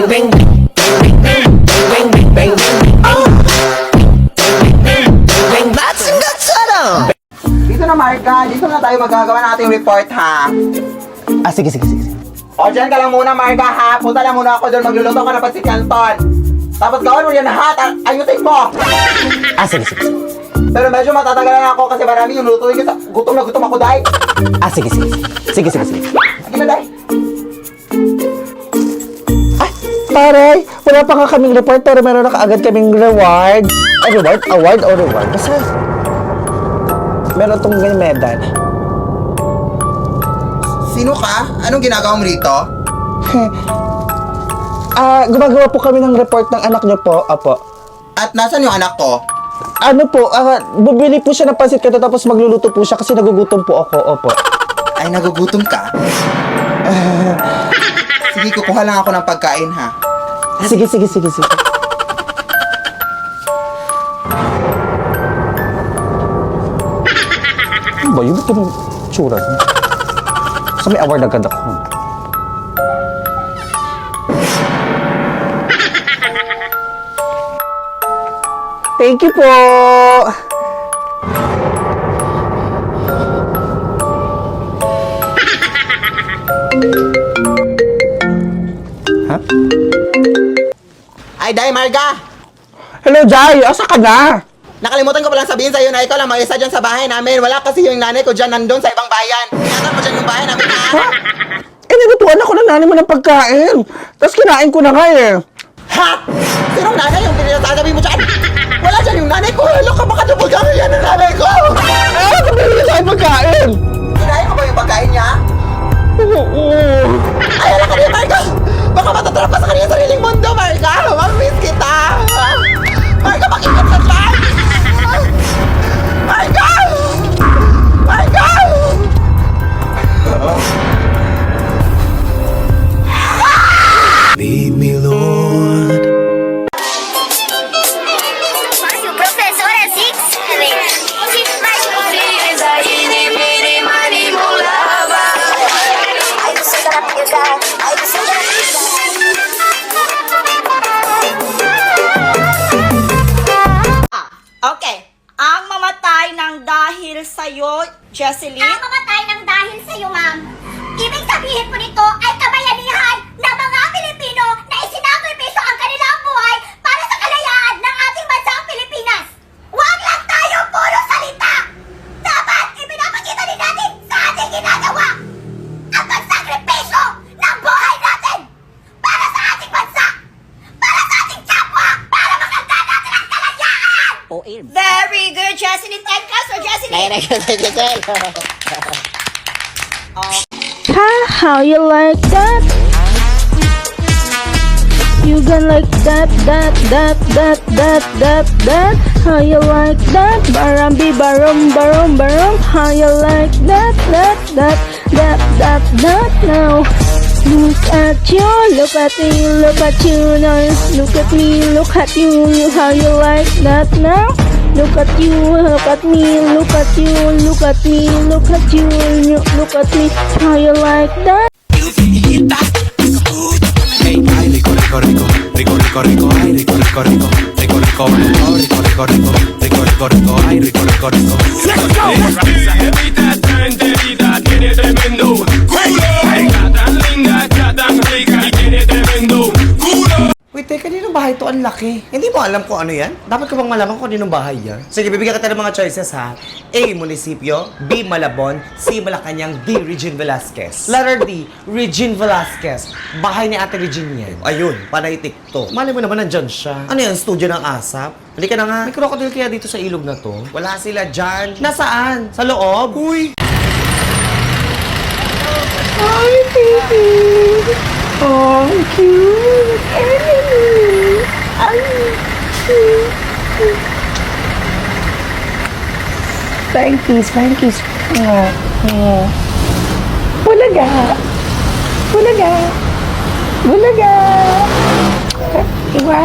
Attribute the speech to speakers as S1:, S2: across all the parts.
S1: bang bang bang bang bang bang bang 맞은 것처럼.
S2: Dito na, Marga. Dito na tayo magagawa ng ating report, ha?
S3: Sige.
S2: O, dyan ka lang muna, Marga, ha? Punta lang muna ako doon. Magluluto ka na pa si Canton. Tapos gawin mo yan lahat. Ayusin mo.
S3: Sige.
S2: Pero medyo matatagalan ako kasi marami yung lutuin ko. Gutom na gutom ako, Day.
S3: Sige.
S2: Sige na, Day.
S3: Taray, wala pa nga kaming report pero meron na kaagad kaming reward. Award o reward? Basta, meron tong medal.
S2: Sino ka? Anong ginagawa mo rito?
S3: Gumagawa po kami ng report ng anak niyo po. Apo.
S2: At nasan yung anak ko?
S3: Bumili po siya ng pansit kato tapos magluluto po siya kasi nagugutom po ako. Opo.
S2: Ay, nagugutom ka? Sige, kukuha lang ako ng pagkain, ha?
S3: Sige. Ano ba? Yung ba't yung tsura niya? Sa may award agad ako. Thank you po! Ha?
S2: Ay, Day, Marga!
S3: Hello, Jai! Asa ka na?
S2: Nakalimutan ko palang sabihin sa'yo na ikaw lang mag-isa dyan sa bahay namin. Wala kasi yung nanay ko dyan nandun sa ibang bayan. Ingatan mo dyan yung bahay namin, ha?
S3: Nilutuan ako ng nanay mo ng pagkain. Tapos kinain ko na nga eh.
S2: Ha? Sinong nanay yung pininasasabi mo dyan? Wala dyan yung nanay ko. Hello ka, baka dumulgang yan ang nanay ko.
S3: Kapili sa pagkain!
S2: Kinain mo ba yung pagkain niya?
S3: Oo.
S2: Ay, ala ka rin, Marga! Baka matatrap ka sa kanyang sariling mundo, Marga! Mamiss kita! Marga, makikita sa dyan! Marga! Marga!
S1: Lead me, Lord.
S4: Professora Six,
S5: Okay. Ang mamatay ng dahil sa'yo, Jesseline.
S4: Ang mamatay ng dahil sa'yo, ma'am. Ibig sabihin po nito ay kabayanihan ng mga Pilipino na isinakripisyo ang kanilang buhay para sa kalayaan ng ating bansang Pilipinas. Huwag lang tayo puro salita! Dapat ipinapakita din natin sa ating ginagawa ang pagsakripisyo ng buhay natin para sa ating bansa, para sa ating kapwa, para makamtan natin ang kalayaan!
S5: Very good, Jesseline. Thank us for Jesseline.
S6: How you like that? You gonna like that? How you like that? Barambi barum. How you like that? Now. Look at you, look at you now. Look at me, look at you. How you like that now? Look at you, look at me, look at you, look at me, look at you, look at me. How you like that?
S1: Tiene tremendo culo. Está tan linda, está tan rica y tiene tremendo culo.
S7: Wait, kaninong bahay to? Ang laki. Hindi mo alam kung ano yan? Dapat ko bang malaman kung kaninong bahay yan? Sige, bibigyan kita ng mga choices, ha? A. Munisipyo. B. Malabon. C. Malacanang. D. Regine Velasquez. Letter D. Regine Velasquez. Bahay ni Ate Regine yan. Ayun, panay TikTok. Mali mo naman nandyan siya. Ano yan? Studio ng ASAP? Halika na nga. May crocodile kaya dito sa ilog na to? Wala sila dyan. Nasaan? Sa loob? Uy!
S6: Hi, baby. Oh, cute. Spankies. Bulaga. Iwa.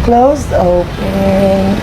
S6: Close open.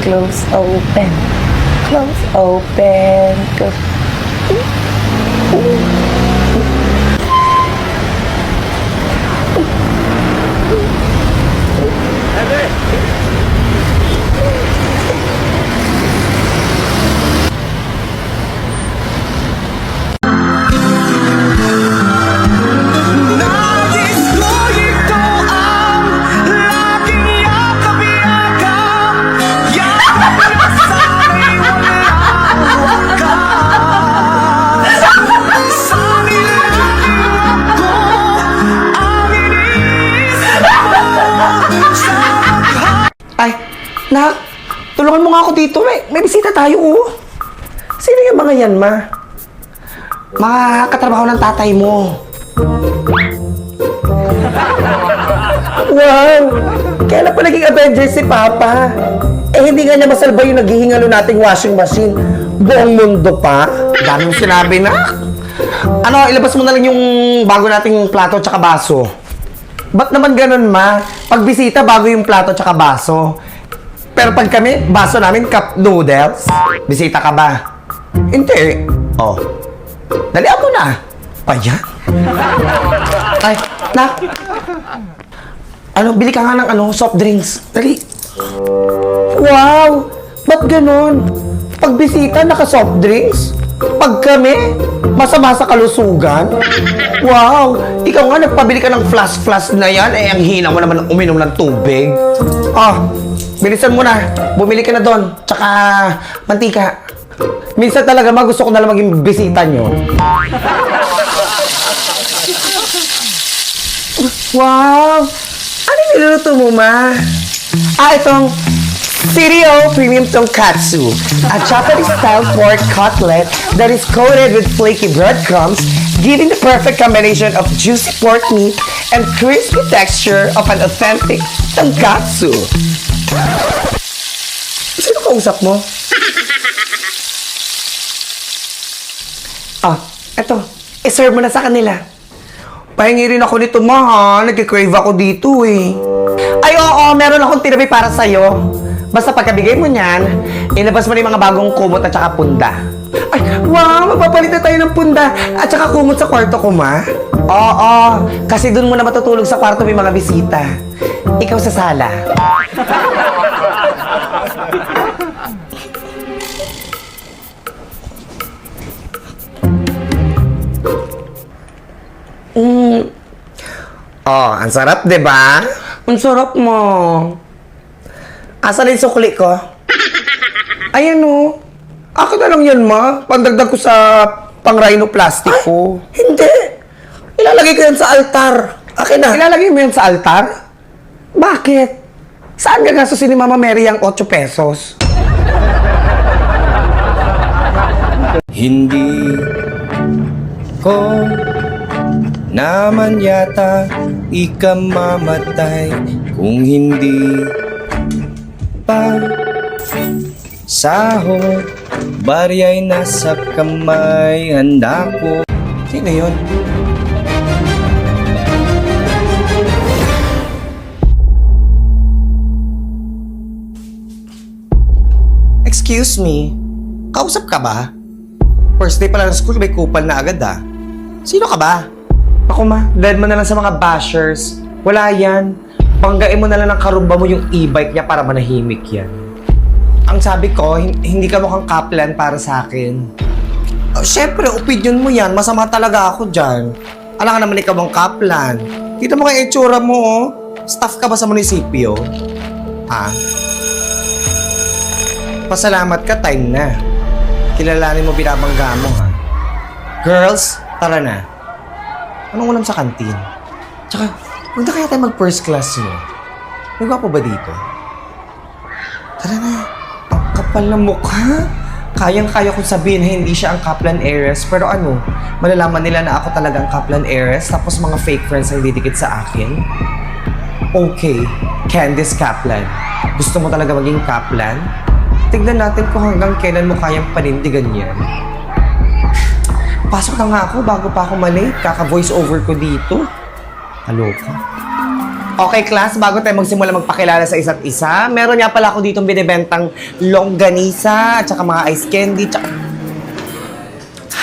S3: ako dito. May bisita tayo, oh. Sino yung mga yan, ma? Mga katrabaho ng tatay mo. Wow! Kailan pa naging Avenger si Papa? Hindi nga niya masalba yung naghihingalo nating washing machine. Buong mundo pa. Daming sinabi na. Ano, ilabas mo na lang yung bago nating plato tsaka baso. Ba't naman ganun, ma? Pag bisita, bago yung plato tsaka baso. Pero pag kami, baso namin cup noodles. Bisita ka ba? Hindi. Oh. Dalian mo na. Pa yan? Ay, nak. Ano, bili ka nga ng soft drinks. Dali. Wow! Ba't ganun? Pag bisita, naka-soft drinks? Pag kami, masama sa kalusugan? Wow! Ikaw nga, nagpabili ka ng flask na yan. Ang hina mo naman uminom ng tubig. Bilisan mo na. Bumili ka na doon. Tsaka, mantika. Minsan talaga, gusto ko na lang maging bisita nyo. Wow! Ano yung niluluto mo, ma? Itong Sirio Premium Tonkatsu, a Japanese-style pork cutlet that is coated with flaky breadcrumbs, giving the perfect combination of juicy pork meat and crispy texture of an authentic tonkatsu. Sino kausap mo? Eto. I-serve mo na sa kanila. Pahingi rin ako nito, ma, ha? Nagkikrave ako dito, eh. Ay, oo, meron akong tinabi para sa'yo. Basta pagkabigay mo niyan, ilabas mo rin mga bagong kumot at saka punda. Ay, wow! Magpapalit na tayo ng punda at saka kumot sa kwarto ko, ma. Oo, kasi dun mo na matutulog sa kwarto may mga bisita. Ikaw sa sala. Ang sarap, diba? Ang sarap mo. Asa na yung sukli ko? Ayan, o. Ako na lang yan, ma. Pandagdag ko sa pang-rhinoplastic ko. Hindi. Ilalagay ko yan sa altar. Akin na. Ilalagay mo yan sa altar? Bakit? Saan gagastusin ni Mama Mary ang 8 pesos?
S8: Hindi ko naman yata ikamamatay kung hindi pa sahod, barya'y nasa kamay, handa ko.
S3: Sino yun? Excuse me, kausap ka ba? First day pa lang ng school, may kupal na agad, ah. Sino ka ba? Ako, ma, dead mo na lang sa mga bashers. Wala yan. Panggain mo na lang ng karumba mo yung e-bike niya para manahimik yan. Ang sabi ko, hindi ka mukhang kaplan para sa akin. Siyempre, opinion mo yan. Masama talaga ako dyan. Alam ka naman ikaw ang kaplan. Kita mo kaya itsura mo, oh. Staff ka ba sa munisipyo? Ha? Pasalamat ka, time na. Kilalanin mo binabangga mo, ha? Girls, tara na. Anong ulam sa kantin? Tsaka, huwag na kaya tayo mag-first class, no? May gwapo ba dito? Tara na. Ang kapal na mukha. Kayang-kaya kong sabihin na hindi siya ang Kaplan heiress. Pero ano, malalaman nila na ako talaga ang Kaplan heiress tapos mga fake friends ang didikit sa akin? Okay, Candice Kaplan. Gusto mo talaga maging Kaplan? Tignan natin kung hanggang kailan mo kayang panindigan yan. Pasok na nga ako bago pa ako malate. Kaka-voice over ko dito. Kaloka. Okay, class, bago tayo magsimula magpakilala sa isa't isa, meron nga pala ako ditong binibentang longganisa at saka mga ice candy.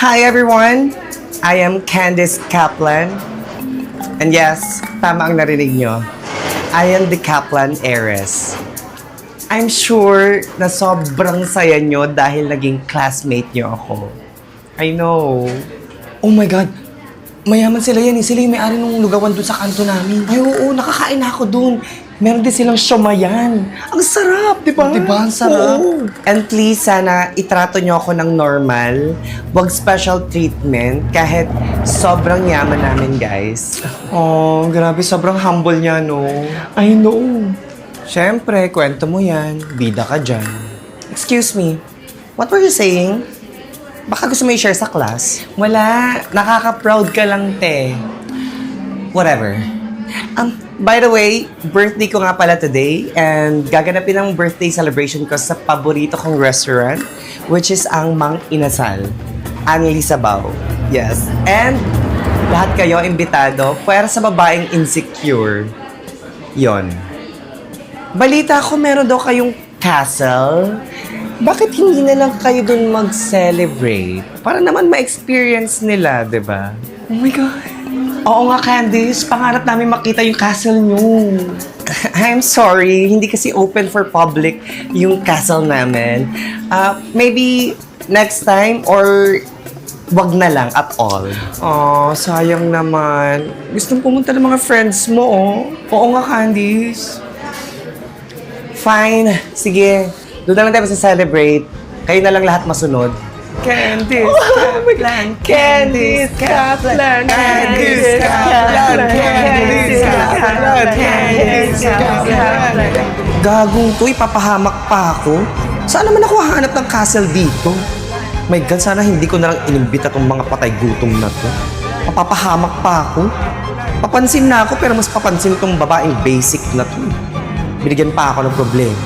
S3: Hi everyone! I am Candice Kaplan. And yes, tama ang narinig nyo. I am the Kaplan heiress. I'm sure na sobrang saya nyo dahil naging classmate nyo ako. I know. Oh my God! Mayaman sila yan eh. Sila yung may-ari ng lugawan dun sa kanto namin. Ay, oo. Nakakain na ako dun. Meron din silang siomayan. Ang sarap, di ba? Di ba? Ang sarap. Oo. And please, sana itrato nyo ako ng normal. Huwag special treatment kahit sobrang yaman namin, guys. Oh, grabe. Sobrang humble niya, no? I know. Siyempre, kwento mo yan. Bida ka dyan. Excuse me, what were you saying? Baka gusto mo i-share sa class? Wala, nakaka-proud ka lang, te. Whatever. By the way, birthday ko nga pala today and gaganapin ang birthday celebration ko sa paborito kong restaurant, which is ang Mang Inasal. Anli Sabaw. Yes. And lahat kayo imbitado para sa babaeng insecure. Yon. Balita ko meron daw kayong castle. Bakit hindi na lang kayo dun mag-celebrate? Para naman ma-experience nila, di ba? Oh my God. Oo nga, Candice. Pangarap namin makita yung castle nyo. I'm sorry. Hindi kasi open for public yung castle namin. Maybe next time or wag na lang at all. Oh, sayang naman. Gustong pumunta ng mga friends mo, oh. Oo nga, Candice. Fine. Sige. Doon na lang tayo celebrate. Kayo na lang lahat masunod. Candice Kaplan, Candice Kaplan, Candice Kaplan, Candice Kaplan, Candice Kaplan. Gagong to, ipapahamak pa ako. Saan naman ako hahanap ng castle dito? My God, sana hindi ko na lang inimbita tong mga patay gutom na to. Mapapahamak pa ako. Papansin na ako pero mas papansin tong babaeng basic na to. Binigyan pa ako ng problema.